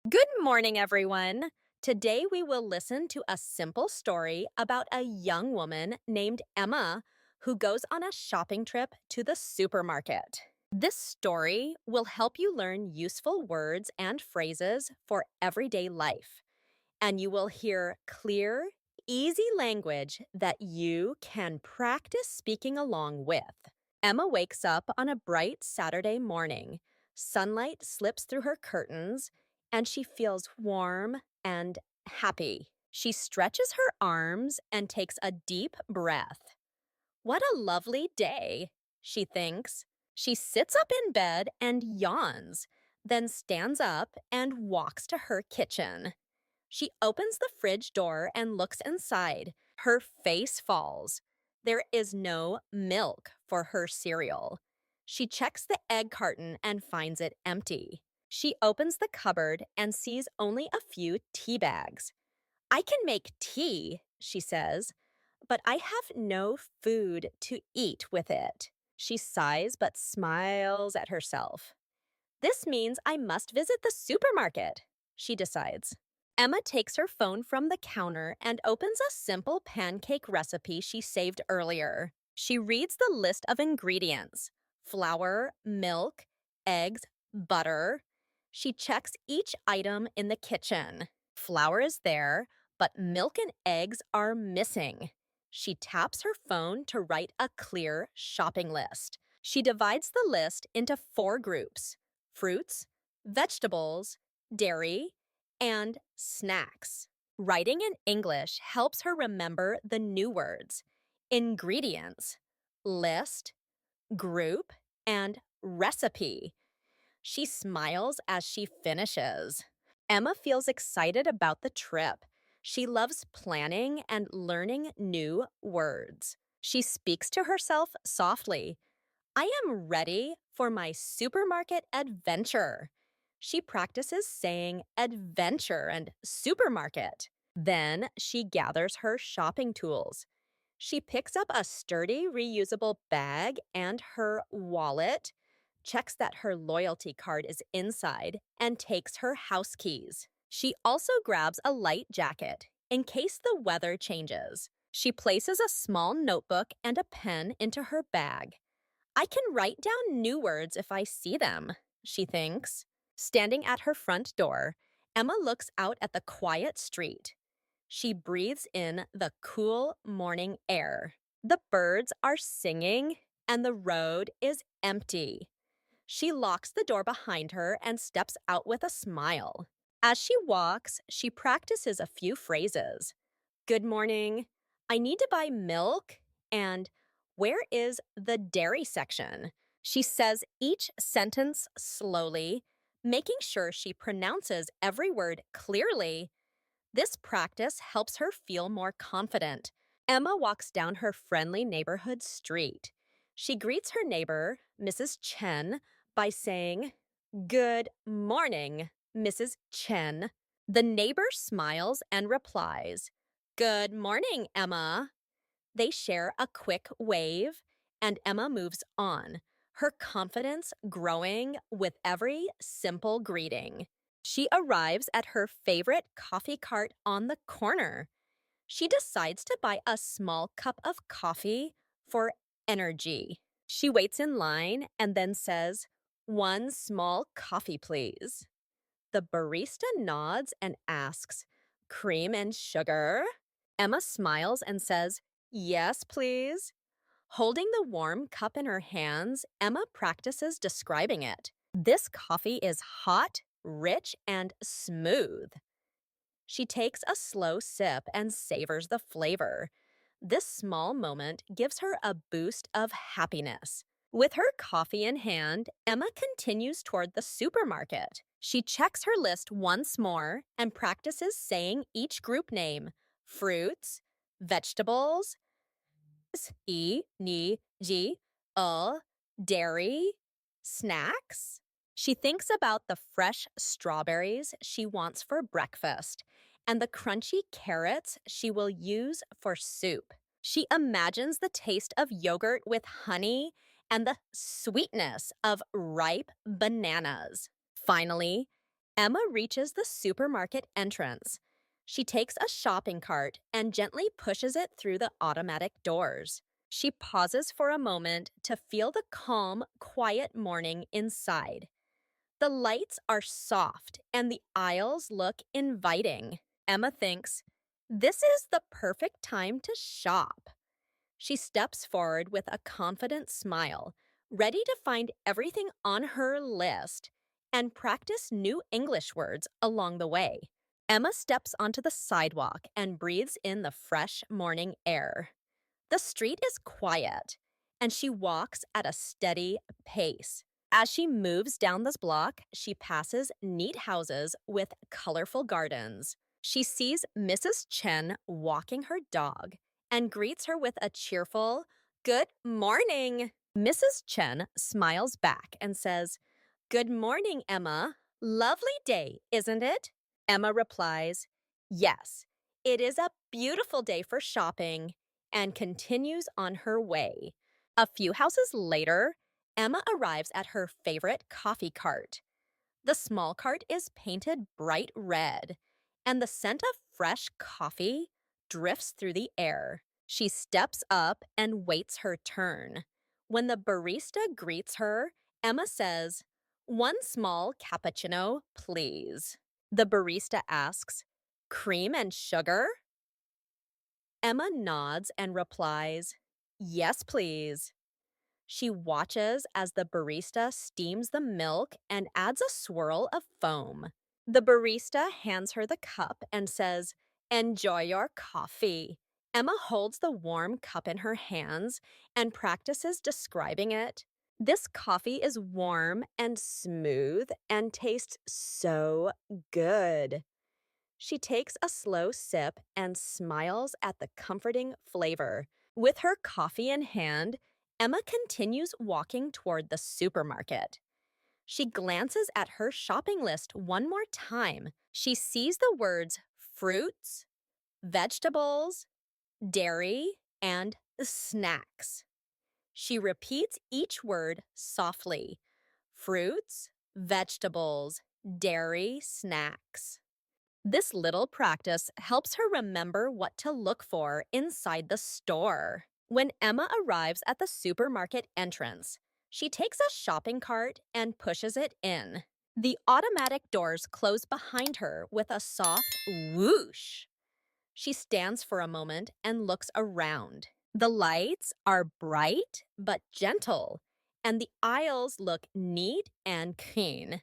Good morning, everyone. Today we will listen to a simple story about a young woman named Emma who goes on a shopping trip to the supermarket. This story will help you learn useful words and phrases for everyday life, and you will hear clear, easy language that you can practice speaking along with. Emma wakes up on a bright Saturday morning. Sunlight slips through her curtains, and she feels warm and happy. She stretches her arms and takes a deep breath. What a lovely day, she thinks. She sits up in bed and yawns, then stands up and walks to her kitchen. She opens the fridge door and looks inside. Her face falls. There is no milk for her cereal. She checks the egg carton and finds it empty. She opens the cupboard and sees only a few tea bags. I can make tea, she says, but I have no food to eat with it. She sighs but smiles at herself. This means I must visit the supermarket, she decides. Emma takes her phone from the counter and opens a simple pancake recipe she saved earlier. She reads the list of ingredients: flour, milk, eggs, butter. She checks each item in the kitchen. Flour is there, but milk and eggs are missing. She taps her phone to write a clear shopping list. She divides the list into 4 groups: fruits, vegetables, dairy, and snacks. Writing in English helps her remember the new words: ingredients, list, group, and recipe. She smiles as she finishes. Emma feels excited about the trip. She loves planning and learning new words. She speaks to herself softly. I am ready for my supermarket adventure. She practices saying adventure and supermarket. Then she gathers her shopping tools. She picks up a sturdy, reusable bag and her wallet, checks that her loyalty card is inside, and takes her house keys. She also grabs a light jacket in case the weather changes. She places a small notebook and a pen into her bag. I can write down new words if I see them, she thinks. Standing at her front door, Emma looks out at the quiet street. She breathes in the cool morning air. The birds are singing, and the road is empty. She locks the door behind her and steps out with a smile. As she walks, she practices a few phrases. Good morning. I need to buy milk. And where is the dairy section? She says each sentence slowly, making sure she pronounces every word clearly. This practice helps her feel more confident. Emma walks down her friendly neighborhood street. She greets her neighbor, Mrs. Chen, by saying, Good morning, Mrs. Chen. The neighbor smiles and replies, Good morning, Emma. They share a quick wave, and Emma moves on, her confidence growing with every simple greeting. She arrives at her favorite coffee cart on the corner. She decides to buy a small cup of coffee for energy. She waits in line and then says, One small coffee, please. The barista nods and asks, Cream and sugar? Emma smiles and says, Yes, please. Holding the warm cup in her hands, Emma practices describing it. This coffee is hot, rich, and smooth. She takes a slow sip and savors the flavor. This small moment gives her a boost of happiness. With her coffee in hand, Emma continues toward the supermarket. She checks her list once more and practices saying each group name: fruits, vegetables, ni, ji, dairy, snacks. She thinks about the fresh strawberries she wants for breakfast and the crunchy carrots she will use for soup. She imagines the taste of yogurt with honey and the sweetness of ripe bananas. Finally, Emma reaches the supermarket entrance. She takes a shopping cart and gently pushes it through the automatic doors. She pauses for a moment to feel the calm, quiet morning inside. The lights are soft and the aisles look inviting. Emma thinks, this is the perfect time to shop. She steps forward with a confident smile, ready to find everything on her list and practice new English words along the way. Emma steps onto the sidewalk and breathes in the fresh morning air. The street is quiet, and she walks at a steady pace. As she moves down this block, she passes neat houses with colorful gardens. She sees Mrs. Chen walking her dog and greets her with a cheerful, "Good morning." Mrs. Chen smiles back and says, "Good morning, Emma. Lovely day, isn't it?" Emma replies, "Yes, it is a beautiful day for shopping," and continues on her way. A few houses later, Emma arrives at her favorite coffee cart. The small cart is painted bright red, and the scent of fresh coffee drifts through the air. She steps up and waits her turn. When the barista greets her, Emma says, "One small cappuccino, please." The barista asks, "Cream and sugar?" Emma nods and replies, "Yes, please." She watches as the barista steams the milk and adds a swirl of foam. The barista hands her the cup and says, "Enjoy your coffee." Emma holds the warm cup in her hands and practices describing it. This coffee is warm and smooth and tastes so good. She takes a slow sip and smiles at the comforting flavor. With her coffee in hand, Emma continues walking toward the supermarket. She glances at her shopping list one more time. She sees the words fruits, vegetables, dairy, and snacks. She repeats each word softly: fruits, vegetables, dairy, snacks. This little practice helps her remember what to look for inside the store. When Emma arrives at the supermarket entrance, she takes a shopping cart and pushes it in. The automatic doors close behind her with a soft whoosh. She stands for a moment and looks around. The lights are bright but gentle, and the aisles look neat and clean.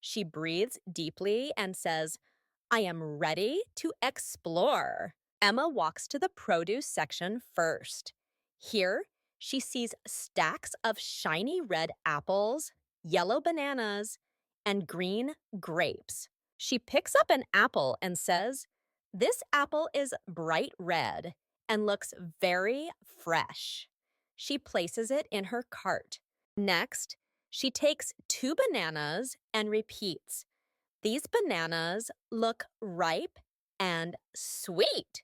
She breathes deeply and says, "I am ready to explore." Emma walks to the produce section first. Here, she sees stacks of shiny red apples, yellow bananas, and green grapes. She picks up an apple and says, "This apple is bright red and looks very fresh." She places it in her cart. Next, she takes two bananas and repeats, "These bananas look ripe and sweet."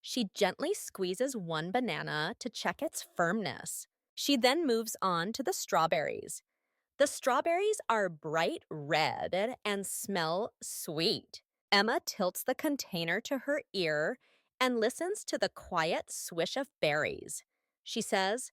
She gently squeezes one banana to check its firmness. She then moves on to the strawberries. The strawberries are bright red and smell sweet. Emma tilts the container to her ear and listens to the quiet swish of berries. She says,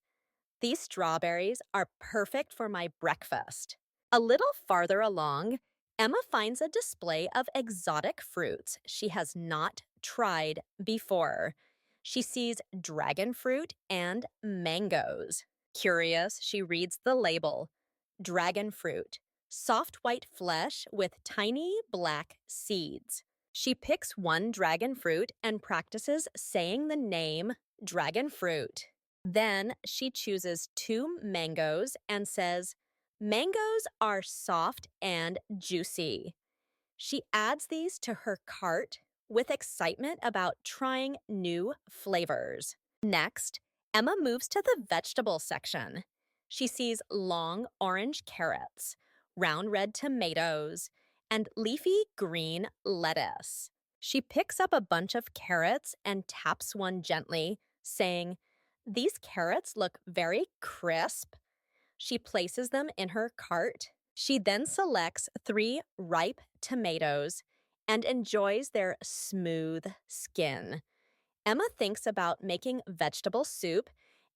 "These strawberries are perfect for my breakfast." A little farther along, Emma finds a display of exotic fruits she has not tried before. She sees dragon fruit and mangoes. Curious, she reads the label. Dragon fruit, soft white flesh with tiny black seeds. She picks one dragon fruit and practices saying the name dragon fruit. Then she chooses two mangoes and says, "Mangoes are soft and juicy." She adds these to her cart with excitement about trying new flavors. Next, Emma moves to the vegetable section. She sees long orange carrots, round red tomatoes, and leafy green lettuce. She picks up a bunch of carrots and taps one gently, saying, "These carrots look very crisp." She places them in her cart. She then selects 3 ripe tomatoes and enjoys their smooth skin. Emma thinks about making vegetable soup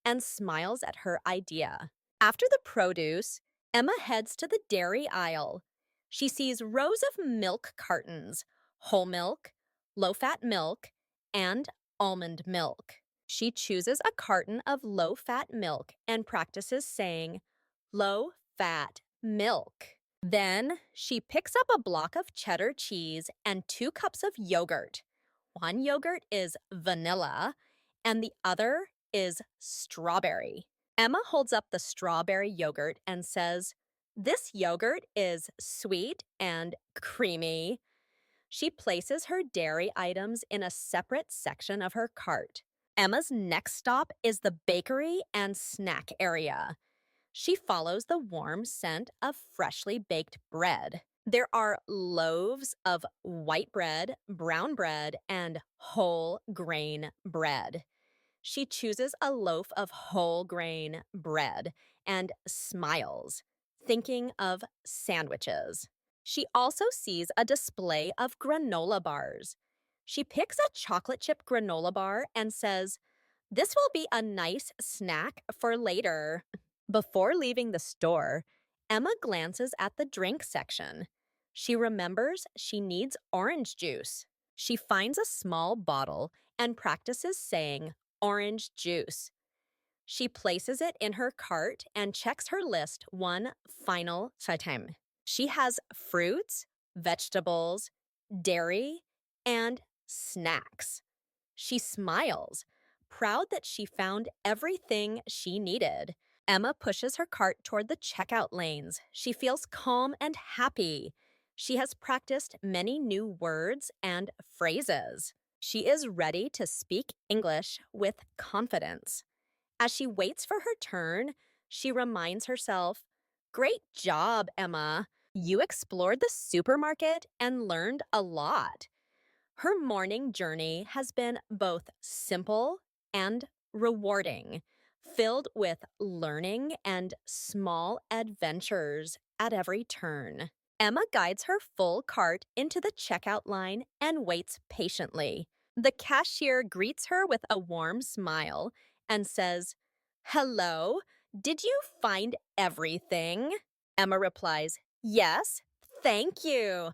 and smiles at her idea. After the produce, Emma heads to the dairy aisle. She sees rows of milk cartons, whole milk, low fat milk, and almond milk. She chooses a carton of low fat milk and practices saying, low fat milk. Then she picks up a block of cheddar cheese and 2 cups of yogurt. One yogurt is vanilla, and the other is strawberry. Emma holds up the strawberry yogurt and says, this yogurt is sweet and creamy. She places her dairy items in a separate section of her cart. Emma's next stop is the bakery and snack area. She follows the warm scent of freshly baked bread. There are loaves of white bread, brown bread, and whole grain bread. She chooses a loaf of whole grain bread and smiles, thinking of sandwiches. She also sees a display of granola bars. She picks a chocolate chip granola bar and says, this will be a nice snack for later. Before leaving the store, Emma glances at the drink section. She remembers she needs orange juice. She finds a small bottle and practices saying, orange juice. She places it in her cart and checks her list one final time. She has fruits, vegetables, dairy, and snacks. She smiles, proud that she found everything she needed. Emma pushes her cart toward the checkout lanes. She feels calm and happy. She has practiced many new words and phrases. She is ready to speak English with confidence. As she waits for her turn, she reminds herself, great job, Emma. You explored the supermarket and learned a lot. Her morning journey has been both simple and rewarding, filled with learning and small adventures at every turn. Emma guides her full cart into the checkout line and waits patiently. The cashier greets her with a warm smile and says, hello, did you find everything? Emma replies, yes, thank you.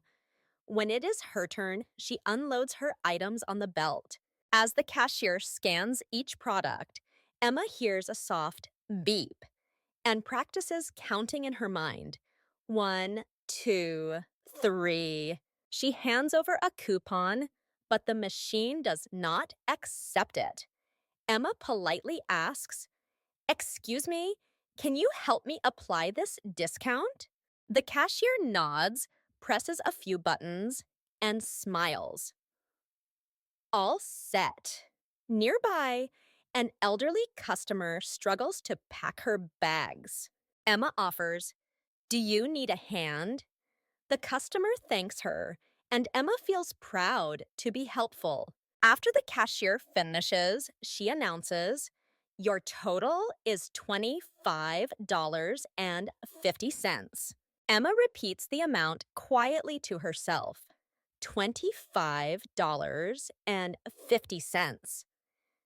When it is her turn, she unloads her items on the belt. As the cashier scans each product, Emma hears a soft beep and practices counting in her mind. 1, 2, 3. She hands over a coupon, but the machine does not accept it. Emma politely asks, excuse me, can you help me apply this discount? The cashier nods, presses a few buttons, and smiles. All set. Nearby, an elderly customer struggles to pack her bags. Emma offers, do you need a hand? The customer thanks her, and Emma feels proud to be helpful. After the cashier finishes, she announces, your total is $25.50. Emma repeats the amount quietly to herself. $25.50.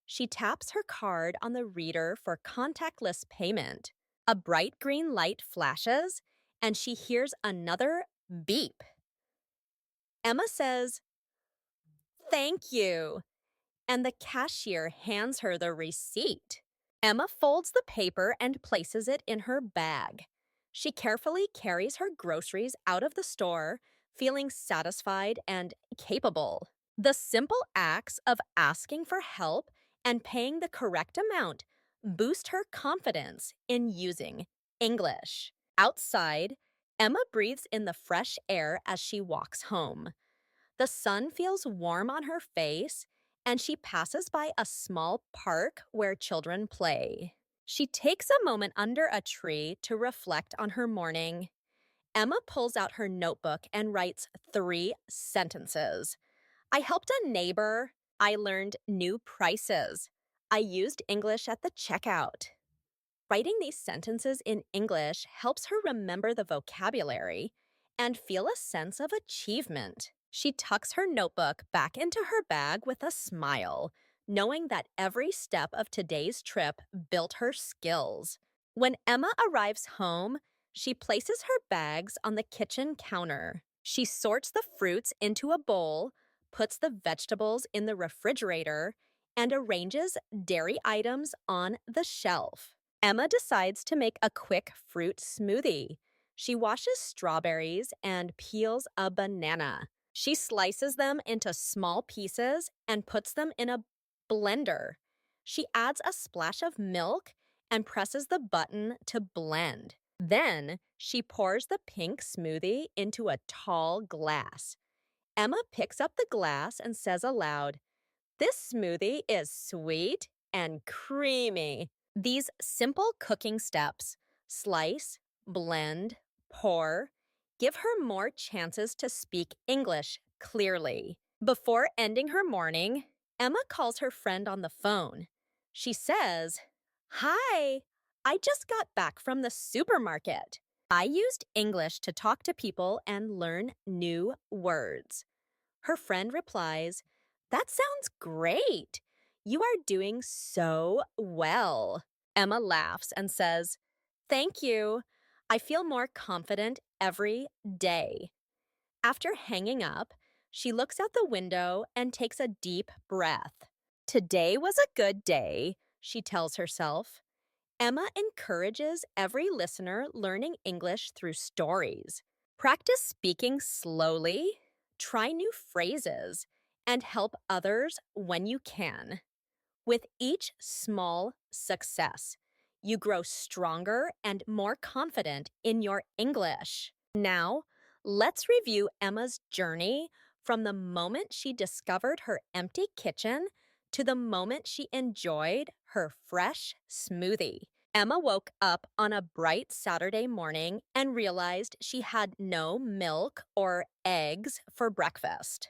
She taps her card on the reader for contactless payment. A bright green light flashes, and she hears another beep. Emma says, thank you, and the cashier hands her the receipt. Emma folds the paper and places it in her bag. She carefully carries her groceries out of the store, feeling satisfied and capable. The simple acts of asking for help and paying the correct amount boost her confidence in using English. Outside, Emma breathes in the fresh air as she walks home. The sun feels warm on her face, and she passes by a small park where children play. She takes a moment under a tree to reflect on her morning. Emma pulls out her notebook and writes 3 sentences. I helped a neighbor. I learned new prices. I used English at the checkout. Writing these sentences in English helps her remember the vocabulary and feel a sense of achievement. She tucks her notebook back into her bag with a smile, knowing that every step of today's trip built her skills. When Emma arrives home, she places her bags on the kitchen counter. She sorts the fruits into a bowl, puts the vegetables in the refrigerator, and arranges dairy items on the shelf. Emma decides to make a quick fruit smoothie. She washes strawberries and peels a banana. She slices them into small pieces and puts them in a blender. She adds a splash of milk and presses the button to blend. Then she pours the pink smoothie into a tall glass. Emma picks up the glass and says aloud, "This smoothie is sweet and creamy." These simple cooking steps, slice, blend, pour, give her more chances to speak English clearly. Before ending her morning, Emma calls her friend on the phone. She says, "Hi, I just got back from the supermarket. I used English to talk to people and learn new words." Her friend replies, "That sounds great. You are doing so well." Emma laughs and says, "Thank you. I feel more confident every day." After hanging up, she looks out the window and takes a deep breath. "Today was a good day," she tells herself. Emma encourages every listener learning English through stories. Practice speaking slowly, try new phrases, and help others when you can. With each small success, you grow stronger and more confident in your English. Now, let's review Emma's journey from the moment she discovered her empty kitchen to the moment she enjoyed her fresh smoothie. Emma woke up on a bright Saturday morning and realized she had no milk or eggs for breakfast.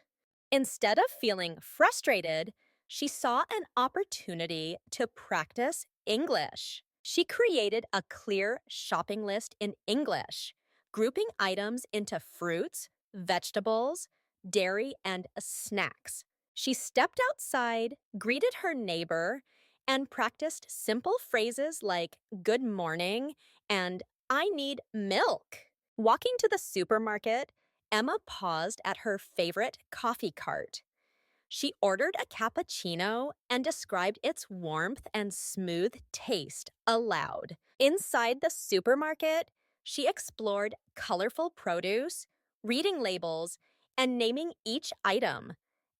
Instead of feeling frustrated, she saw an opportunity to practice English. She created a clear shopping list in English, grouping items into fruits, vegetables, dairy, and snacks. She stepped outside, greeted her neighbor, and practiced simple phrases like "good morning" and "I need milk." Walking to the supermarket, Emma paused at her favorite coffee cart. She ordered a cappuccino and described its warmth and smooth taste aloud. Inside the supermarket, she explored colorful produce, reading labels, and naming each item: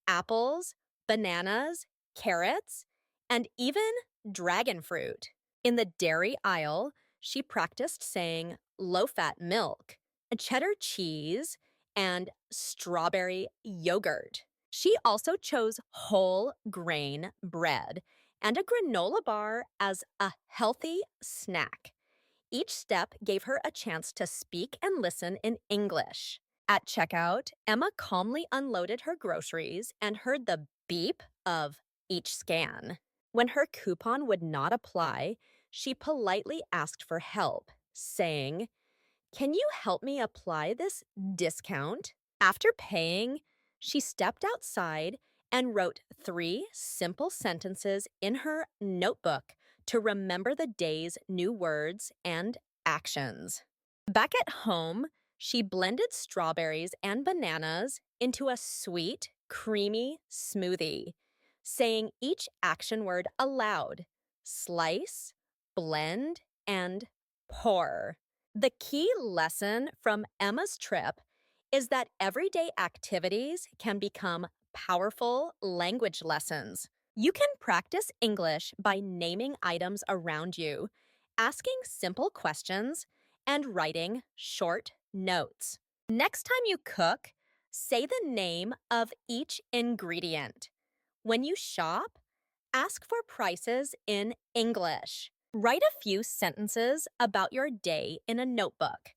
apples, bananas, carrots, and even dragon fruit. In the dairy aisle, she practiced saying low-fat milk, cheddar cheese, and strawberry yogurt. She also chose whole grain bread and a granola bar as a healthy snack. Each step gave her a chance to speak and listen in English. At checkout, Emma calmly unloaded her groceries and heard the beep of each scan. When her coupon would not apply, she politely asked for help, saying, "Can you help me apply this discount?" After paying, she stepped outside and wrote 3 simple sentences in her notebook to remember the day's new words and actions. Back at home, she blended strawberries and bananas into a sweet, creamy smoothie, saying each action word aloud: slice, blend, and pour. The key lesson from Emma's trip is that everyday activities can become powerful language lessons. You can practice English by naming items around you, asking simple questions, and writing short notes. Next time you cook, say the name of each ingredient. When you shop, ask for prices in English. Write a few sentences about your day in a notebook.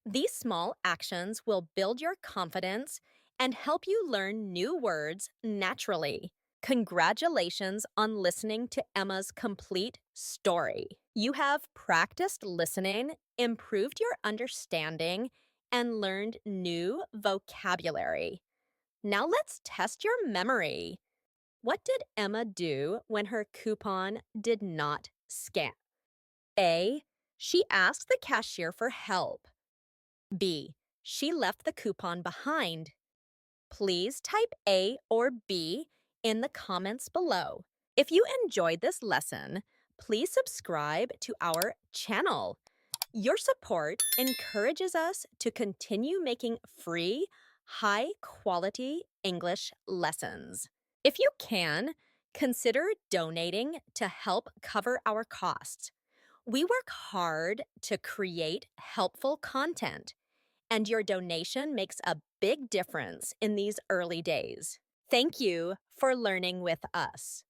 These small actions will build your confidence and help you learn new words naturally. Congratulations on listening to Emma's complete story. You have practiced listening, improved your understanding, and learned new vocabulary. Now let's test your memory. What did Emma do when her coupon did not scan? A. She asked the cashier for help. B. She left the coupon behind. Please type A or B in the comments below. If you enjoyed this lesson, please subscribe to our channel. Your support encourages us to continue making free, high-quality English lessons. If you can, consider donating to help cover our costs. We work hard to create helpful content, and your donation makes a big difference in these early days. Thank you for learning with us.